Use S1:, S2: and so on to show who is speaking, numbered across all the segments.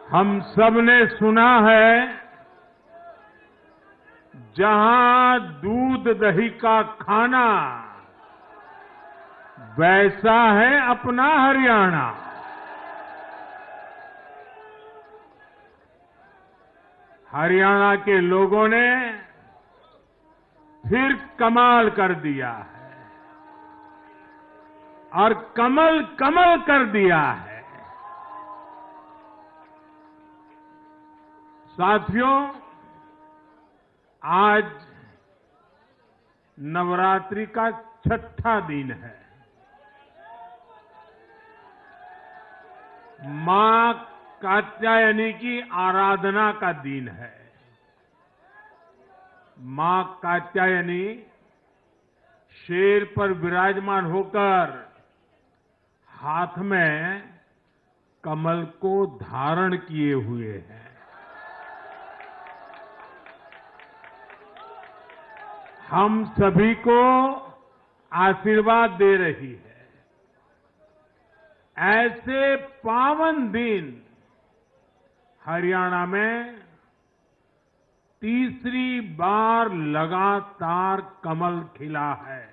S1: हम सब ने सुना है, जहां दूध दही का खाना, वैसा है अपना हरियाणा। हरियाणा के लोगों ने फिर कमाल कर दिया है और कमल कमल कर दिया है। साथियों, आज नवरात्रि का छठा दिन है। मां कात्यायनी की आराधना का दिन है। मां कात्यायनी शेर पर विराजमान होकर हाथ में कमल को धारण किए हुए हैं। हम सभी को आशीर्वाद दे रही है। ऐसे पावन दिन हरियाणा में तीसरी बार लगातार कमल खिला है।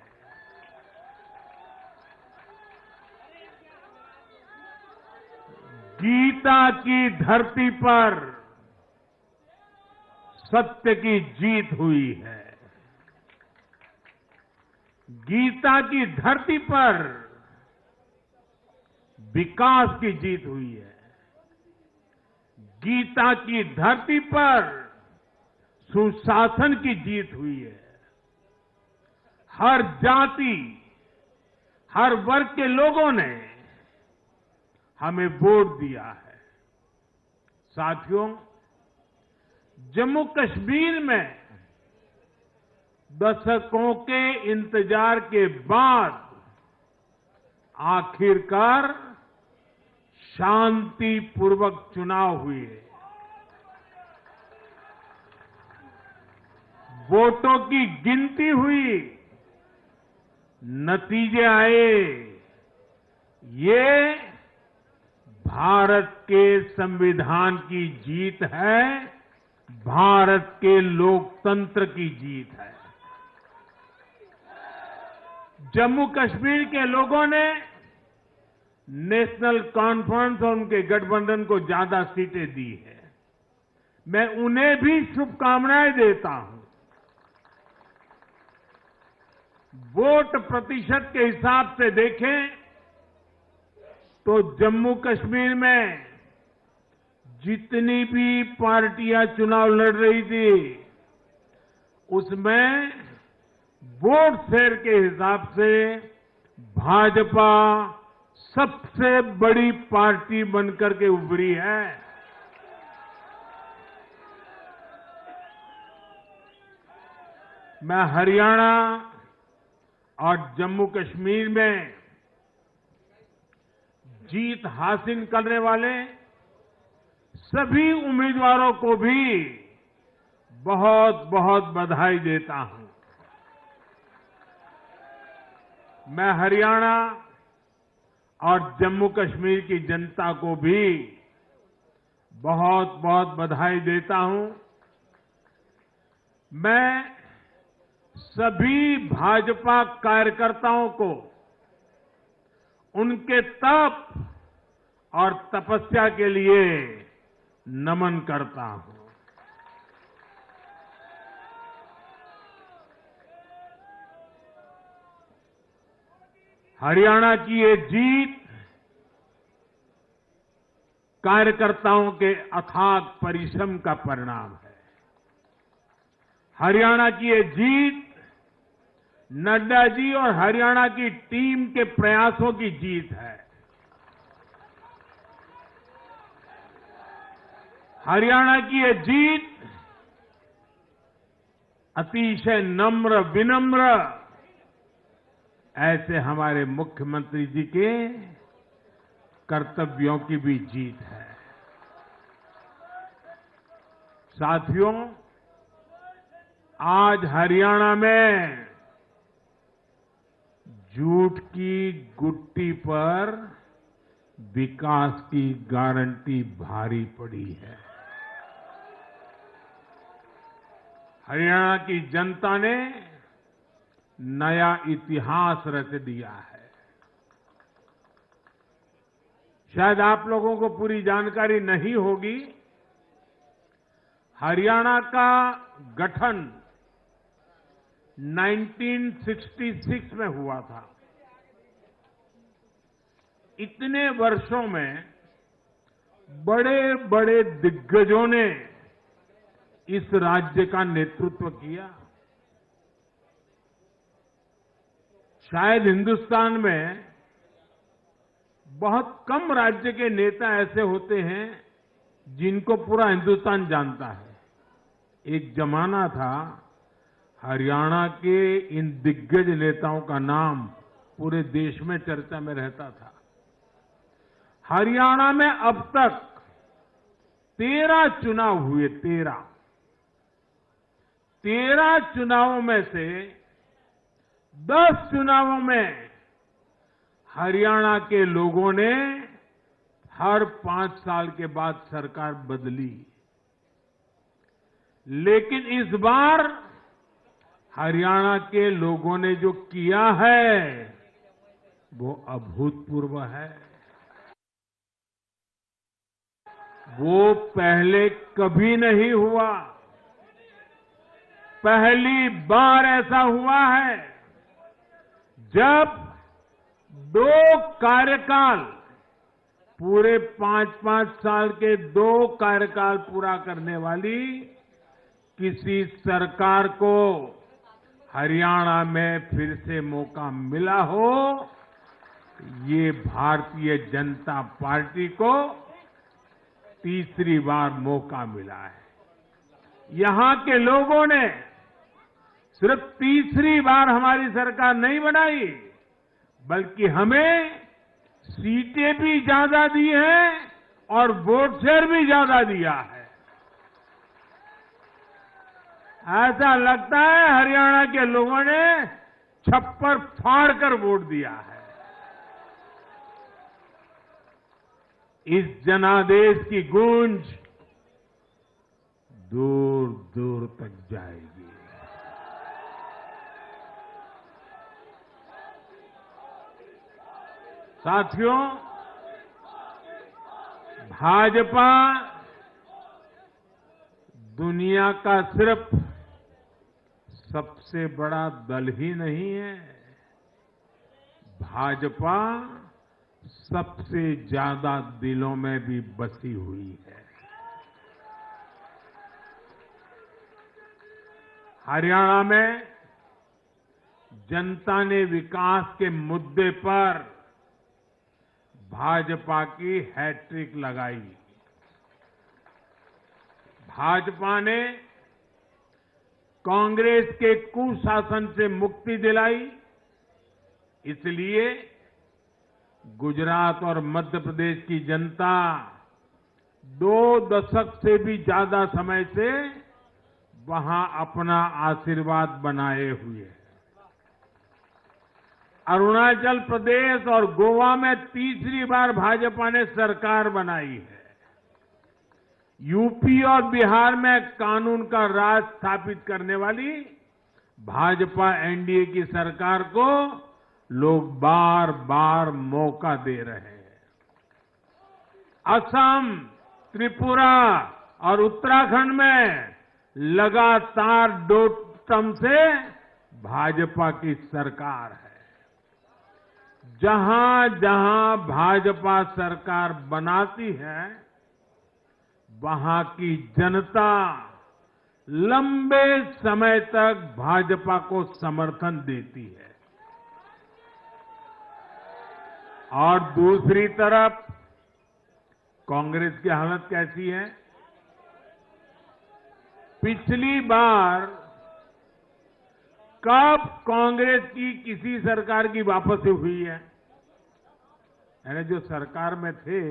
S1: गीता की धरती पर सत्य की जीत हुई है। गीता की धरती पर विकास की जीत हुई है। गीता की धरती पर सुशासन की जीत हुई है। हर जाति, हर वर्ग के लोगों ने हमें वोट दिया है। साथियों, जम्मू कश्मीर में दशकों के इंतजार के बाद आखिरकार शांतिपूर्वक चुनाव हुए। वोटों की गिनती हुई, नतीजे आए। ये भारत के संविधान की जीत है, भारत के लोकतंत्र की जीत है। जम्मू कश्मीर के लोगों ने नेशनल कॉन्फ्रेंस और उनके गठबंधन को ज्यादा सीटें दी है। मैं उन्हें भी शुभकामनाएं देता हूं। वोट प्रतिशत के हिसाब से देखें तो जम्मू कश्मीर में जितनी भी पार्टियां चुनाव लड़ रही थी, उसमें वोट शेयर के हिसाब से भाजपा सबसे बड़ी पार्टी बनकर के उभरी है। मैं हरियाणा और जम्मू कश्मीर में जीत हासिल करने वाले सभी उम्मीदवारों को भी बहुत बहुत बधाई देता हूं। मैं हरियाणा और जम्मू कश्मीर की जनता को भी बहुत बहुत बधाई देता हूं। मैं सभी भाजपा कार्यकर्ताओं को उनके तप और तपस्या के लिए नमन करता हूं। हरियाणा की ये जीत कार्यकर्ताओं के अथाग परिश्रम का परिणाम है। हरियाणा की ये जीत नड्डा जी और हरियाणा की टीम के प्रयासों की जीत है। हरियाणा की ये जीत अतिशय नम्र विनम्र ऐसे हमारे मुख्यमंत्री जी के कर्तव्यों की भी जीत है। साथियों, आज हरियाणा में झूठ की गुट्टी पर विकास की गारंटी भारी पड़ी है। हरियाणा की जनता ने नया इतिहास रच दिया है। शायद आप लोगों को पूरी जानकारी नहीं होगी, हरियाणा का गठन 1966 में हुआ था। इतने वर्षों में बड़े बड़े दिग्गजों ने इस राज्य का नेतृत्व किया। शायद हिंदुस्तान में बहुत कम राज्य के नेता ऐसे होते हैं जिनको पूरा हिंदुस्तान जानता है। एक जमाना था हरियाणा के इन दिग्गज नेताओं का नाम पूरे देश में चर्चा में रहता था। हरियाणा में अब तक 13 चुनाव हुए। 13 चुनावों में से 10 चुनावों में हरियाणा के लोगों ने हर 5 साल के बाद सरकार बदली, लेकिन इस बार हरियाणा के लोगों ने जो किया है वो अभूतपूर्व है। वो पहले कभी नहीं हुआ। पहली बार ऐसा हुआ है जब 2 कार्यकाल, पूरे 5-5 साल के 2 कार्यकाल पूरा करने वाली किसी सरकार को हरियाणा में फिर से मौका मिला हो। ये भारतीय जनता पार्टी को तीसरी बार मौका मिला है। यहां के लोगों ने सिर्फ तीसरी बार हमारी सरकार नहीं बनाई, बल्कि हमें सीटें भी ज्यादा दी हैं और वोट शेयर भी ज्यादा दिया है। ऐसा लगता है हरियाणा के लोगों ने छप्पर फाड़ कर वोट दिया है। इस जनादेश की गूंज दूर दूर तक जाएगी। साथियों, भाजपा दुनिया का सिर्फ सबसे बड़ा दल ही नहीं है, भाजपा सबसे ज्यादा दिलों में भी बसी हुई है। हरियाणा में जनता ने विकास के मुद्दे पर भाजपा की हैट्रिक लगाई। भाजपा ने कांग्रेस के कुशासन से मुक्ति दिलाई। इसलिए गुजरात और मध्य प्रदेश की जनता 2 दशक से भी ज्यादा समय से वहां अपना आशीर्वाद बनाए हुए है। अरुणाचल प्रदेश और गोवा में तीसरी बार भाजपा ने सरकार बनाई है। यूपी और बिहार में कानून का राज स्थापित करने वाली भाजपा एनडीए की सरकार को लोग बार बार मौका दे रहे हैं। असम, त्रिपुरा और उत्तराखंड में लगातार 2 टर्म से भाजपा की सरकार है। जहां जहां भाजपा सरकार बनाती है, वहां की जनता लंबे समय तक भाजपा को समर्थन देती है। और दूसरी तरफ कांग्रेस की हालत कैसी है? पिछली बार कब कांग्रेस की किसी सरकार की वापसी हुई है? यानी जो सरकार में थे,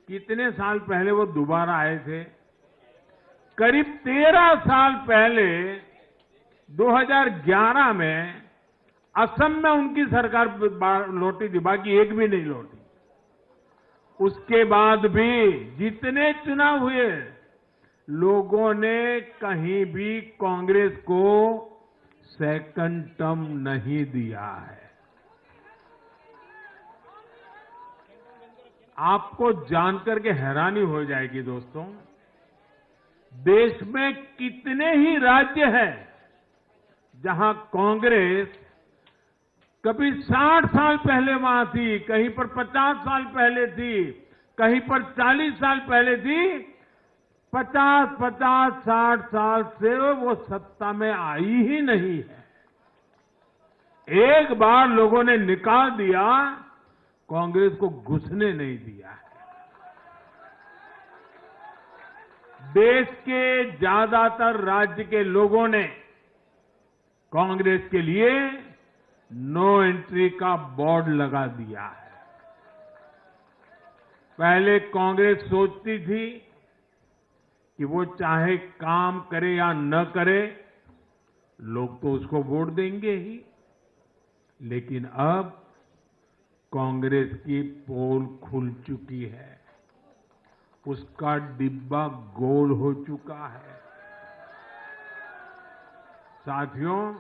S1: कितने साल पहले वो दोबारा आए थे? करीब 13 साल पहले 2011 में असम में उनकी सरकार लौटी थी, बाकी एक भी नहीं लौटी। उसके बाद भी जितने चुनाव हुए, लोगों ने कहीं भी कांग्रेस को सेकंड टर्म नहीं दिया है। आपको जानकर के हैरानी हो जाएगी दोस्तों, देश में कितने ही राज्य हैं जहां कांग्रेस कभी 60 साल पहले वहां थी, कहीं पर 50 साल पहले थी, कहीं पर 40 साल पहले थी, 50-60 साल से वो सत्ता में आई ही नहीं है। एक बार लोगों ने निकाल दिया, कांग्रेस को घुसने नहीं दिया है। देश के ज्यादातर राज्य के लोगों ने कांग्रेस के लिए नो एंट्री का बोर्ड लगा दिया है। पहले कांग्रेस सोचती थी कि वो चाहे काम करे या न करे, लोग तो उसको वोट देंगे ही। लेकिन अब कांग्रेस की पोल खुल चुकी है, उसका डिब्बा गोल हो चुका है। साथियों,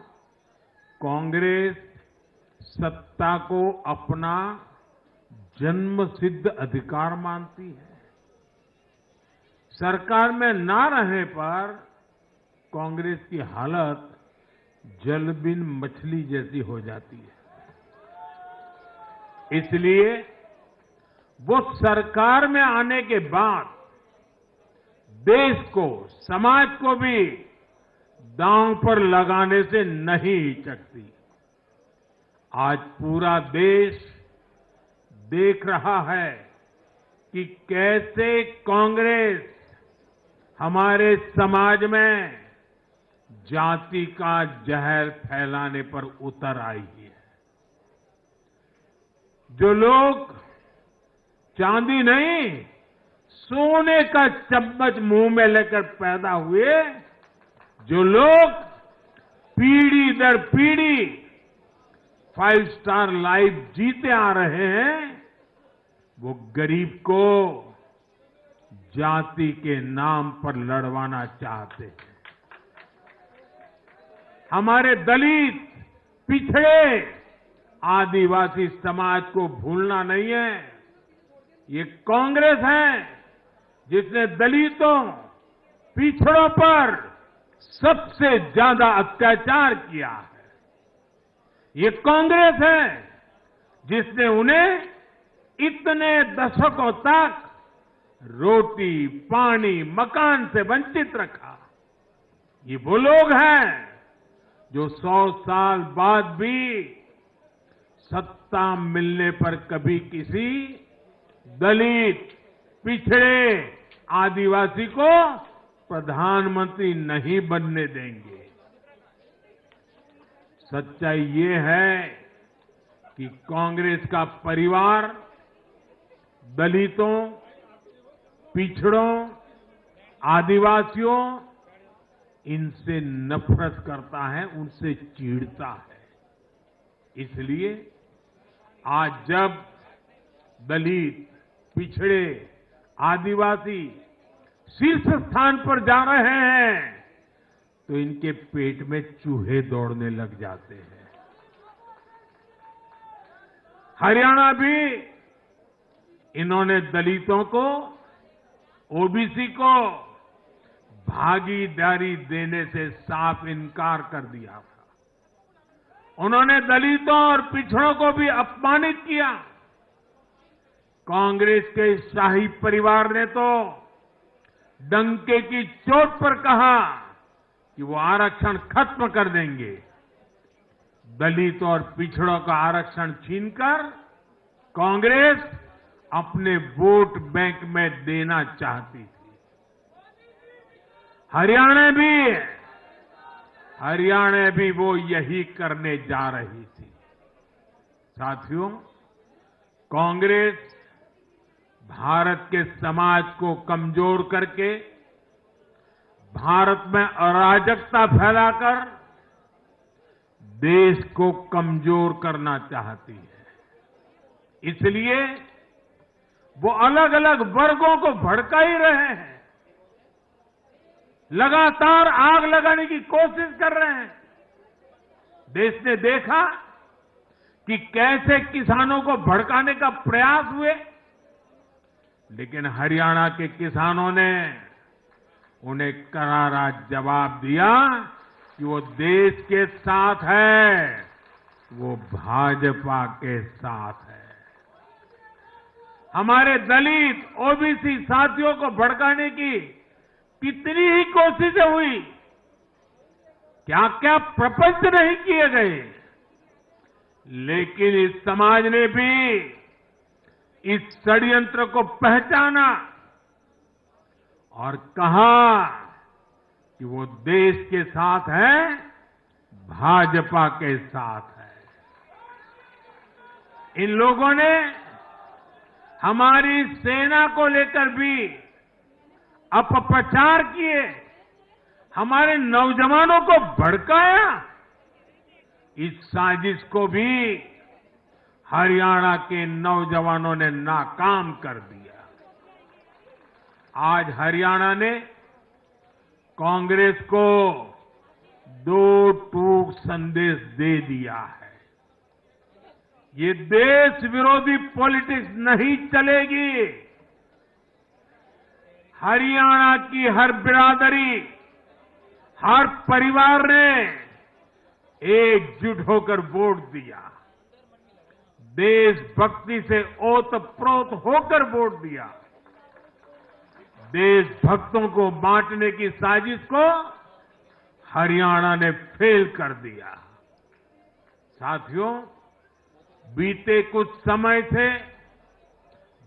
S1: कांग्रेस सत्ता को अपना जन्मसिद्ध अधिकार मानती है। सरकार में ना रहने पर कांग्रेस की हालत जल बिन मछली जैसी हो जाती है। इसलिए वो सरकार में आने के बाद देश को, समाज को भी दांव पर लगाने से नहीं हिचकती। आज पूरा देश देख रहा है कि कैसे कांग्रेस हमारे समाज में जाति का जहर फैलाने पर उतर आई है। जो लोग चांदी नहीं, सोने का चम्मच मुंह में लेकर पैदा हुए, जो लोग पीढ़ी दर पीढ़ी 5 स्टार लाइफ जीते आ रहे हैं, वो गरीब को जाति के नाम पर लड़वाना चाहते हैं। हमारे दलित, पिछड़े, आदिवासी समाज को भूलना नहीं है। ये कांग्रेस है जिसने दलितों, पिछड़ों पर सबसे ज्यादा अत्याचार किया है। ये कांग्रेस है जिसने उन्हें इतने दशकों तक रोटी, पानी, मकान से वंचित रखा। ये वो लोग हैं जो 100 साल बाद भी सत्ता मिलने पर कभी किसी दलित, पिछड़े, आदिवासी को प्रधानमंत्री नहीं बनने देंगे। सच्चाई ये है कि कांग्रेस का परिवार दलितों, पिछड़ों, आदिवासियों, इनसे नफरत करता है, उनसे चिढ़ता है। इसलिए आज जब दलित, पिछड़े, आदिवासी शीर्ष स्थान पर जा रहे हैं, तो इनके पेट में चूहे दौड़ने लग जाते हैं। हरियाणा भी इन्होंने दलितों को, ओबीसी को भागीदारी देने से साफ इनकार कर दिया था। उन्होंने दलितों और पिछड़ों को भी अपमानित किया। कांग्रेस के शाही परिवार ने तो डंके की चोट पर कहा कि वो आरक्षण खत्म कर देंगे। दलित और पिछड़ों का आरक्षण छीनकर कांग्रेस अपने वोट बैंक में देना चाहती थी। हरियाणा भी वो यही करने जा रही थी। साथियों, कांग्रेस भारत के समाज को कमजोर करके, भारत में अराजकता फैलाकर देश को कमजोर करना चाहती है। इसलिए वो अलग अलग वर्गों को भड़का ही रहे हैं, लगातार आग लगाने की कोशिश कर रहे हैं। देश ने देखा कि कैसे किसानों को भड़काने का प्रयास हुए, लेकिन हरियाणा के किसानों ने उन्हें करारा जवाब दिया कि वो देश के साथ है, वो भाजपा के साथ है। हमारे दलित, ओबीसी साथियों को भड़काने की कितनी ही कोशिशें हुई, क्या क्या प्रपंच नहीं किए गए, लेकिन इस समाज ने भी इस षड्यंत्र को पहचाना और कहा कि वो देश के साथ है, भाजपा के साथ है। इन लोगों ने हमारी सेना को लेकर भी अपप्रचार किए, हमारे नौजवानों को भड़काया। इस साजिश को भी हरियाणा के नौजवानों ने नाकाम कर दिया। आज हरियाणा ने कांग्रेस को दो टूक संदेश दे दिया है। ये देश विरोधी पॉलिटिक्स नहीं चलेगी। हरियाणा की हर बिरादरी, हर परिवार ने एकजुट होकर वोट दिया, देशभक्ति से ओतप्रोत होकर वोट दिया। देशभक्तों को बांटने की साजिश को हरियाणा ने फेल कर दिया। साथियों, बीते कुछ समय से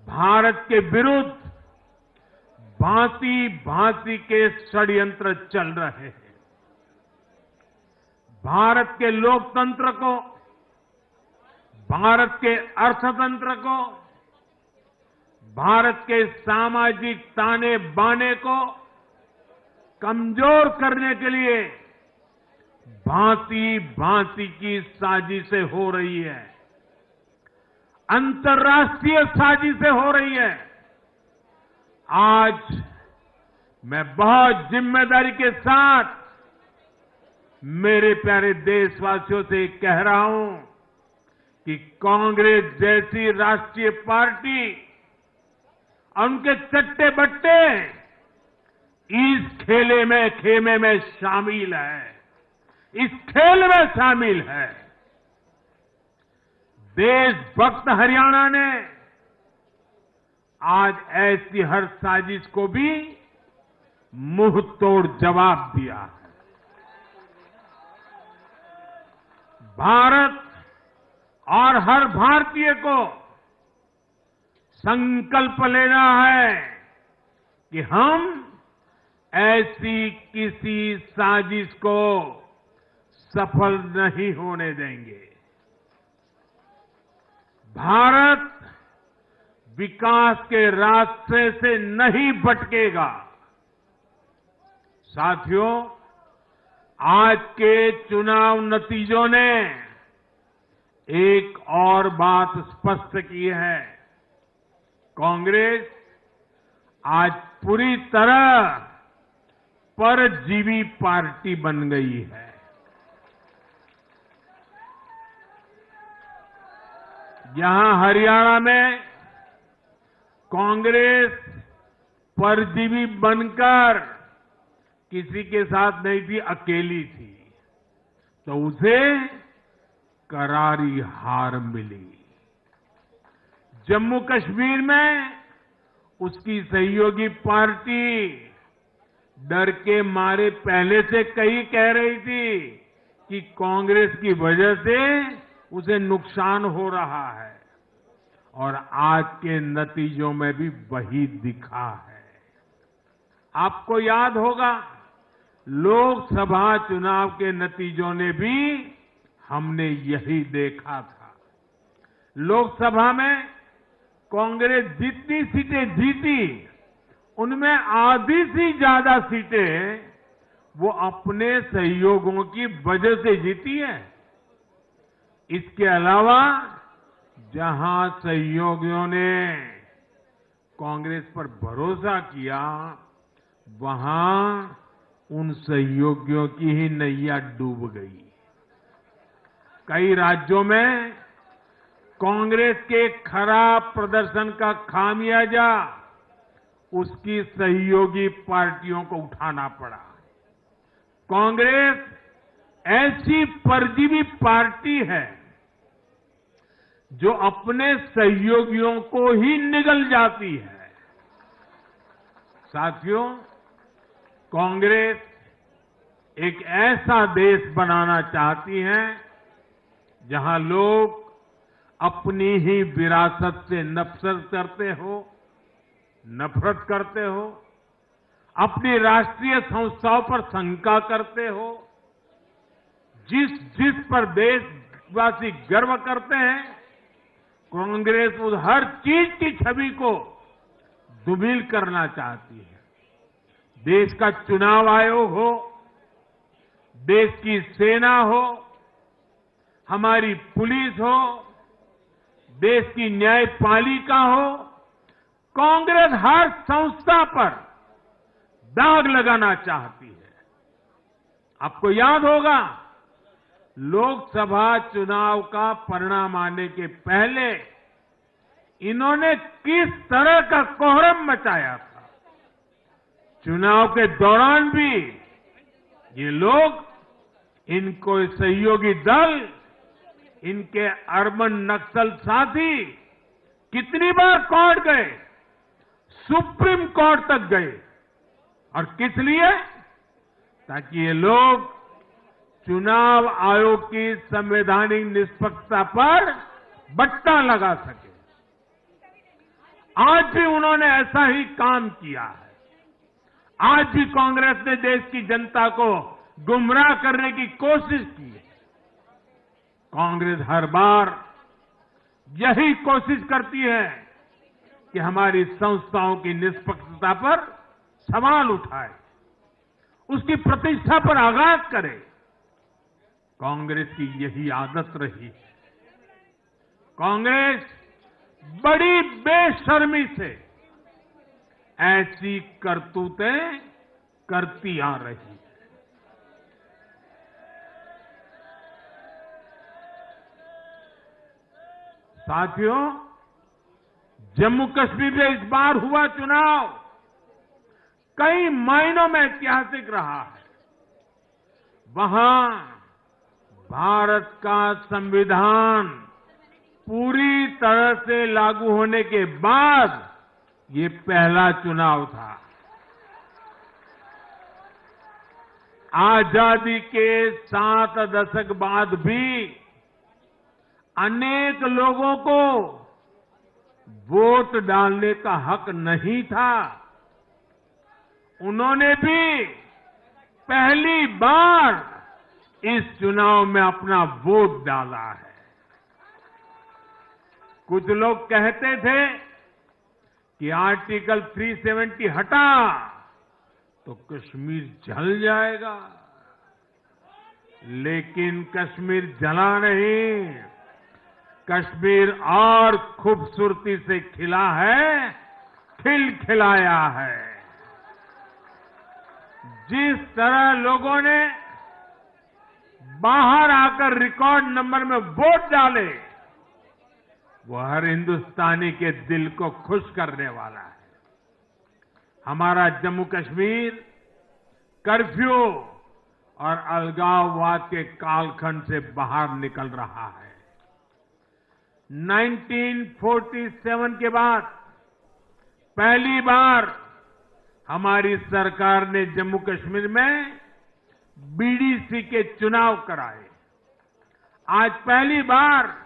S1: भारत के विरुद्ध भांति भांति के षड्यंत्र चल रहे हैं। भारत के लोकतंत्र को, भारत के अर्थतंत्र को, भारत के सामाजिक ताने बाने को कमजोर करने के लिए भांति भांति की साजिशें हो रही है, अंतर्राष्ट्रीय साजिशें हो रही है। आज मैं बहुत जिम्मेदारी के साथ मेरे प्यारे देशवासियों से कह रहा हूं कि कांग्रेस जैसी राष्ट्रीय पार्टी और उनके चट्टे बट्टे इस खेमे में शामिल है, इस खेल में शामिल है। देशभक्त हरियाणा ने आज ऐसी हर साजिश को भी मुंह तोड़ जवाब दिया है। भारत और हर भारतीय को संकल्प लेना है कि हम ऐसी किसी साजिश को सफल नहीं होने देंगे। भारत विकास के रास्ते से नहीं भटकेगा। साथियों, आज के चुनाव नतीजों ने एक और बात स्पष्ट की है। कांग्रेस आज पूरी तरह परजीवी पार्टी बन गई है। यहां हरियाणा में कांग्रेस परजीवी बनकर किसी के साथ नहीं थी, अकेली थी, तो उसे करारी हार मिली। जम्मू कश्मीर में उसकी सहयोगी पार्टी डर के मारे पहले से कई कह रही थी कि कांग्रेस की वजह से उसे नुकसान हो रहा है, और आज के नतीजों में भी वही दिखा है। आपको याद होगा, लोकसभा चुनाव के नतीजों ने भी हमने यही देखा था। लोकसभा में कांग्रेस जितनी सीटें जीती, उनमें आधी से ज्यादा सीटें वो अपने सहयोगियों की वजह से जीती है। इसके अलावा जहां सहयोगियों ने कांग्रेस पर भरोसा किया, वहां उन सहयोगियों की ही नैया डूब गई। कई राज्यों में कांग्रेस के खराब प्रदर्शन का खामियाजा उसकी सहयोगी पार्टियों को उठाना पड़ा। कांग्रेस ऐसी परजीवी पार्टी है जो अपने सहयोगियों को ही निगल जाती है। साथियों, कांग्रेस एक ऐसा देश बनाना चाहती है जहां लोग अपनी ही विरासत से नफरत करते हो, अपनी राष्ट्रीय संस्थाओं पर शंका करते हो, जिस पर देशवासी गर्व करते हैं, कांग्रेस उस हर चीज की छवि को धूमिल करना चाहती है। देश का चुनाव आयोग हो, देश की सेना हो, हमारी पुलिस हो, देश की न्यायपालिका हो, कांग्रेस हर संस्था पर दाग लगाना चाहती है। आपको याद होगा, लोकसभा चुनाव का परिणाम आने के पहले इन्होंने किस तरह का कोहराम मचाया था। चुनाव के दौरान भी ये लोग, इनको सहयोगी दल, इनके अर्बन नक्सल साथी कितनी बार कोर्ट गए, सुप्रीम कोर्ट तक गए। और किस लिए? ताकि ये लोग चुनाव आयोग की संवैधानिक निष्पक्षता पर बट्टा लगा सके। आज भी उन्होंने ऐसा ही काम किया है। आज भी कांग्रेस ने देश की जनता को गुमराह करने की कोशिश की है। कांग्रेस हर बार यही कोशिश करती है कि हमारी संस्थाओं की निष्पक्षता पर सवाल उठाए, उसकी प्रतिष्ठा पर आघात करे। कांग्रेस की यही आदत रही है। कांग्रेस बड़ी बेशर्मी से ऐसी करतूतें करती आ रही है। साथियों, जम्मू कश्मीर में इस बार हुआ चुनाव कई मायनों में ऐतिहासिक रहा है। वहां भारत का संविधान पूरी तरह से लागू होने के बाद ये पहला चुनाव था। आजादी के 7 दशक बाद भी अनेक लोगों को वोट डालने का हक नहीं था। उन्होंने भी पहली बार इस चुनाव में अपना वोट डाला है। कुछ लोग कहते थे कि आर्टिकल 370 हटा तो कश्मीर जल जाएगा, लेकिन कश्मीर जला नहीं, कश्मीर और खूबसूरती से खिला है, खिलखिलाया है। जिस तरह लोगों ने बाहर आकर रिकॉर्ड नंबर में वोट डाले, वो हर हिंदुस्तानी के दिल को खुश करने वाला है। हमारा जम्मू कश्मीर कर्फ्यू और अलगाववाद के कालखंड से बाहर निकल रहा है। 1947 के बाद पहली बार हमारी सरकार ने जम्मू कश्मीर में बीडीसी के चुनाव कराए। आज पहली बार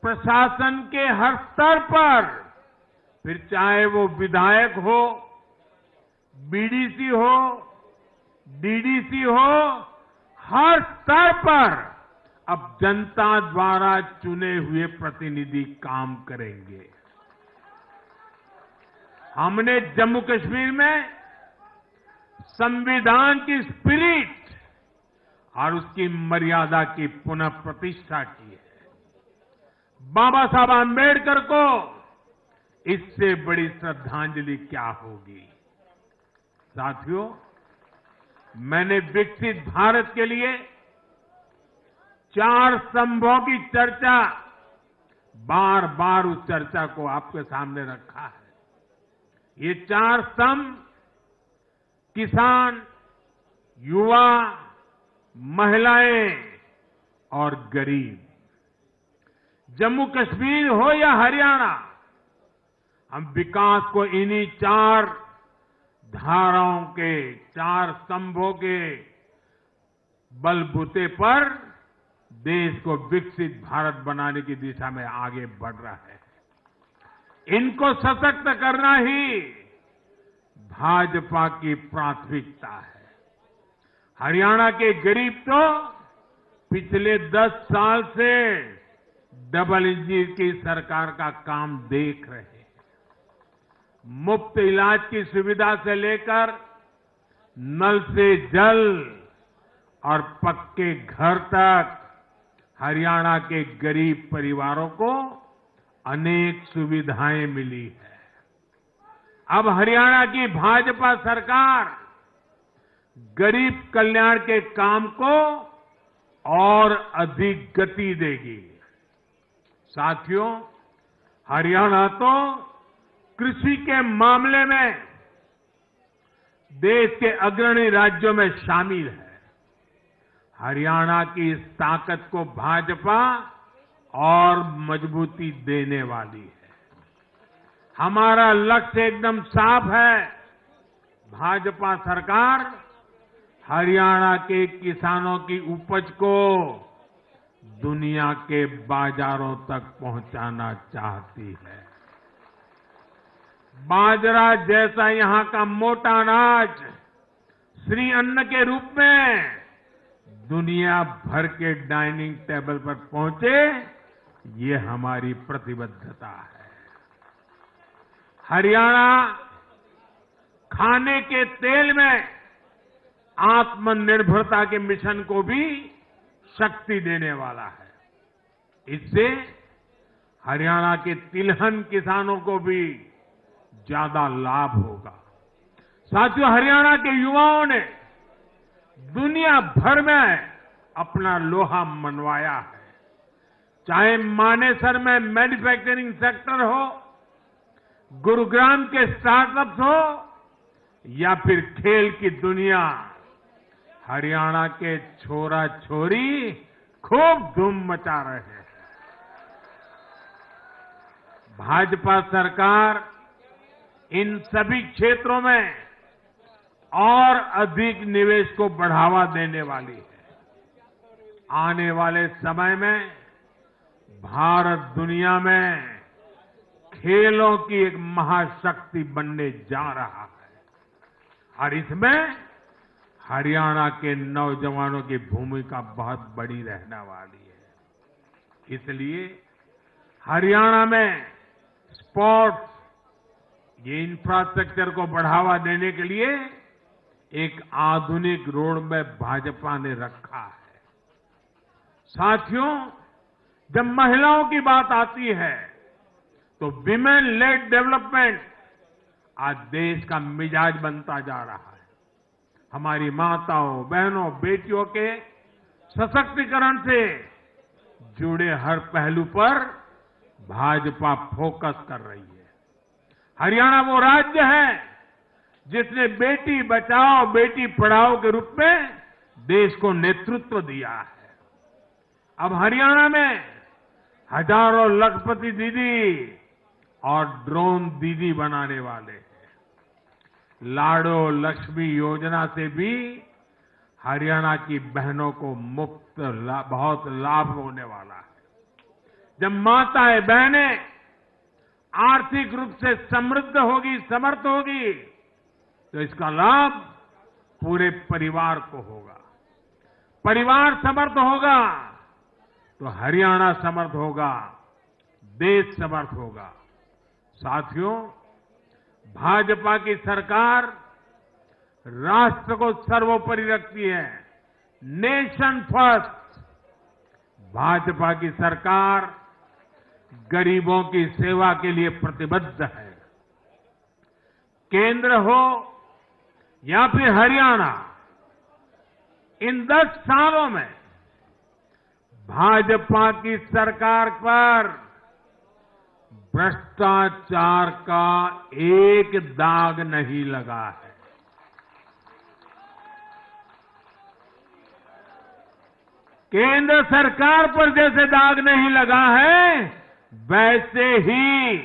S1: प्रशासन के हर स्तर पर, फिर चाहे वो विधायक हो, बीडीसी हो, डीडीसी हो, हर स्तर पर अब जनता द्वारा चुने हुए प्रतिनिधि काम करेंगे। हमने जम्मू कश्मीर में संविधान की स्पिरिट और उसकी मर्यादा की पुनः प्रतिष्ठा की है। बाबा साहब आंबेडकर को इससे बड़ी श्रद्धांजलि क्या होगी। साथियों, मैंने विकसित भारत के लिए 4 स्तंभों की चर्चा बार बार उस चर्चा को आपके सामने रखा है। ये 4 स्तंभ किसान, युवा, महिलाएं और गरीब, जम्मू कश्मीर हो या हरियाणा, हम विकास को इन्हीं 4 धाराओं के, 4 स्तंभों के बलबूते पर देश को विकसित भारत बनाने की दिशा में आगे बढ़ रहा है। इनको सशक्त करना ही भाजपा की प्राथमिकता है। हरियाणा के गरीब तो पिछले 10 साल से डबल इंजन की सरकार का काम देख रहे हैं। मुफ्त इलाज की सुविधा से लेकर नल से जल और पक्के घर तक हरियाणा के गरीब परिवारों को अनेक सुविधाएं मिली है। अब हरियाणा की भाजपा सरकार गरीब कल्याण के काम को और अधिक गति देगी। साथियों, हरियाणा तो कृषि के मामले में देश के अग्रणी राज्यों में शामिल है। हरियाणा की इस ताकत को भाजपा और मजबूती देने वाली है। हमारा लक्ष्य एकदम साफ है। भाजपा सरकार हरियाणा के किसानों की उपज को दुनिया के बाजारों तक पहुंचाना चाहती है। बाजरा जैसा यहां का मोटा अनाज श्री अन्न के रूप में दुनिया भर के डाइनिंग टेबल पर पहुंचे, ये हमारी प्रतिबद्धता है। हरियाणा खाने के तेल में आत्मनिर्भरता के मिशन को भी शक्ति देने वाला है। इससे हरियाणा के तिलहन किसानों को भी ज्यादा लाभ होगा। साथियों, हरियाणा के युवाओं ने दुनिया भर में अपना लोहा मनवाया है। चाहे मानेसर में मैन्युफैक्चरिंग सेक्टर हो, गुरुग्राम के स्टार्टअप्स हो या फिर खेल की दुनिया, हरियाणा के छोरा छोरी खूब धूम मचा रहे हैं। भाजपा सरकार इन सभी क्षेत्रों में और अधिक निवेश को बढ़ावा देने वाली है। आने वाले समय में भारत दुनिया में खेलों की एक महाशक्ति बनने जा रहा है और इसमें हरियाणा के नौजवानों की भूमिका बहुत बड़ी रहने वाली है। इसलिए हरियाणा में स्पोर्ट्स, ये इंफ्रास्ट्रक्चर को बढ़ावा देने के लिए एक आधुनिक रोड मैप भाजपा ने रखा है। साथियों, जब महिलाओं की बात आती है तो विमेन लेड डेवलपमेंट आज देश का मिजाज बनता जा रहा है। हमारी माताओं, बहनों, बेटियों के सशक्तिकरण से जुड़े हर पहलू पर भाजपा फोकस कर रही है। हरियाणा वो राज्य है जिसने बेटी बचाओ बेटी पढ़ाओ के रूप में देश को नेतृत्व दिया है। अब हरियाणा में हजारों लखपति दीदी और ड्रोन दीदी बनाने वाले हैं। लाडो लक्ष्मी योजना से भी हरियाणा की बहनों को मुफ्त बहुत लाभ होने वाला है। जब माताएं बहनें आर्थिक रूप से समृद्ध होगी, समर्थ होगी, तो इसका लाभ पूरे परिवार को होगा। परिवार समर्थ होगा तो हरियाणा समर्थ होगा, देश समर्थ होगा। साथियों, भाजपा की सरकार राष्ट्र को सर्वोपरि रखती है। Nation first. भाजपा की सरकार गरीबों की सेवा के लिए प्रतिबद्ध है। केंद्र हो या फिर हरियाणा, इन 10 सालों में भाजपा की सरकार पर भ्रष्टाचार का एक दाग नहीं लगा है। केंद्र सरकार पर जैसे दाग नहीं लगा है, वैसे ही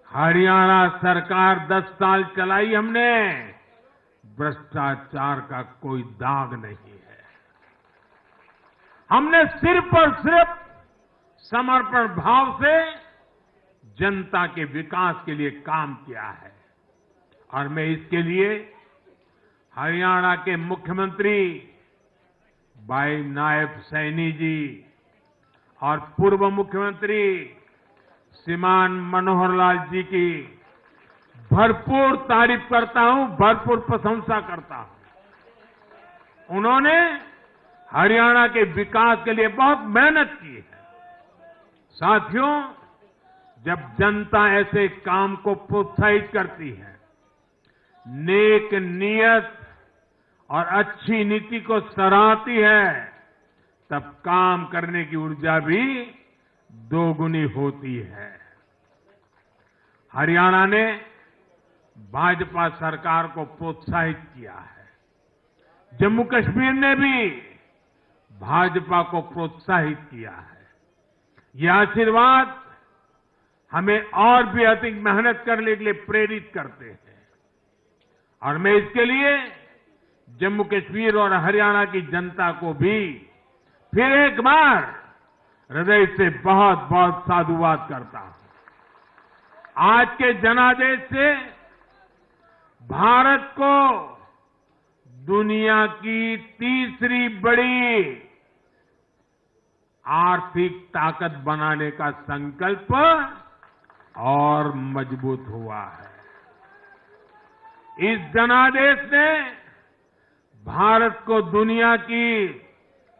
S1: हरियाणा सरकार 10 साल चलाई हमने, भ्रष्टाचार का कोई दाग नहीं है। हमने सिर्फ और सिर्फ समर्पण भाव से जनता के विकास के लिए काम किया है। और मैं इसके लिए हरियाणा के मुख्यमंत्री भाई नायब सैनी जी और पूर्व मुख्यमंत्री श्रीमान मनोहर लाल जी की भरपूर तारीफ करता हूं, भरपूर प्रशंसा करता हूं। उन्होंने हरियाणा के विकास के लिए बहुत मेहनत की है। साथियों, जब जनता ऐसे काम को प्रोत्साहित करती है, नेक नियत और अच्छी नीति को सराहती है, तब काम करने की ऊर्जा भी दोगुनी होती है। हरियाणा ने भाजपा सरकार को प्रोत्साहित किया है। जम्मू कश्मीर ने भी भाजपा को प्रोत्साहित किया है। यह आशीर्वाद हमें और भी अधिक मेहनत करने के लिए प्रेरित करते हैं। और मैं इसके लिए जम्मू कश्मीर और हरियाणा की जनता को भी फिर एक बार हृदय से बहुत बहुत साधुवाद करता हूं। आज के जनादेश से भारत को दुनिया की तीसरी बड़ी आर्थिक ताकत बनाने का संकल्प और मजबूत हुआ है। इस जनादेश ने भारत को दुनिया की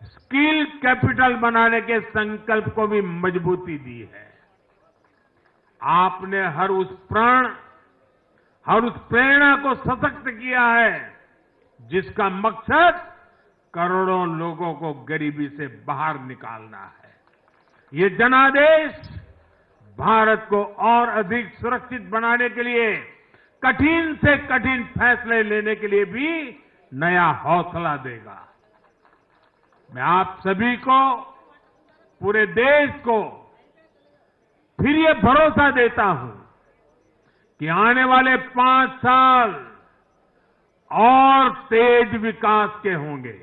S1: स्किल कैपिटल बनाने के संकल्प को भी मजबूती दी है। आपने हर उस प्रेरणा को सशक्त किया है जिसका मकसद करोड़ों लोगों को गरीबी से बाहर निकालना है। ये जनादेश भारत को और अधिक सुरक्षित बनाने के लिए कठिन से कठिन फैसले लेने के लिए भी नया हौसला देगा। मैं आप सभी को, पूरे देश को फिर ये भरोसा देता हूं कि आने वाले 5 साल और तेज विकास के होंगे।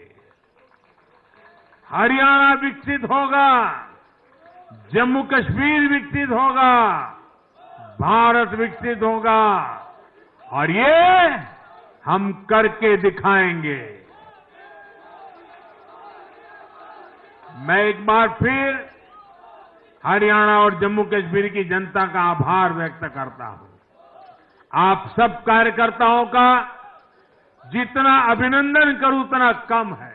S1: हरियाणा विकसित होगा, जम्मू कश्मीर विकसित होगा, भारत विकसित होगा और ये हम करके दिखाएंगे। मैं एक बार फिर हरियाणा और जम्मू कश्मीर की जनता का आभार व्यक्त करता हूं। आप सब कार्यकर्ताओं का जितना अभिनंदन करूं उतना कम है।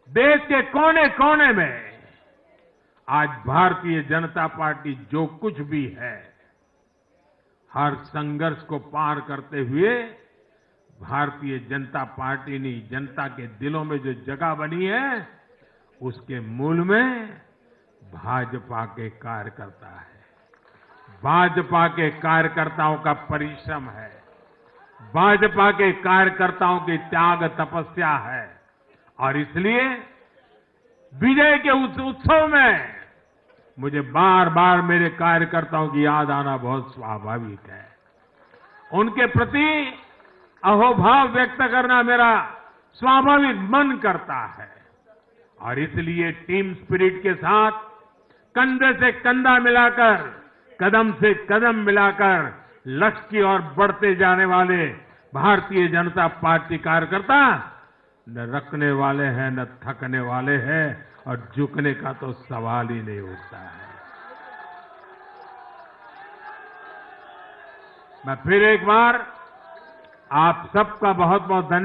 S1: देश के कोने कोने में आज भारतीय जनता पार्टी जो कुछ भी है, हर संघर्ष को पार करते हुए भारतीय जनता पार्टी ने जनता के दिलों में जो जगह बनी है, उसके मूल में भाजपा के कार्यकर्ता है। भाजपा के कार्यकर्ताओं का परिश्रम है, भाजपा के कार्यकर्ताओं की त्याग तपस्या है। और इसलिए विजय के उस उत्सव में मुझे बार बार मेरे कार्यकर्ताओं की याद आना बहुत स्वाभाविक है। उनके प्रति अहोभाव व्यक्त करना मेरा स्वाभाविक मन करता है। और इसलिए टीम स्पिरिट के साथ कंधे से कंधा मिलाकर, कदम से कदम मिलाकर लक्ष्य की ओर बढ़ते जाने वाले भारतीय जनता पार्टी कार्यकर्ता न रखने वाले हैं न थकने वाले हैं, और झुकने का तो सवाल ही नहीं उठता है। मैं फिर एक बार आप सबका बहुत बहुत धन्यवाद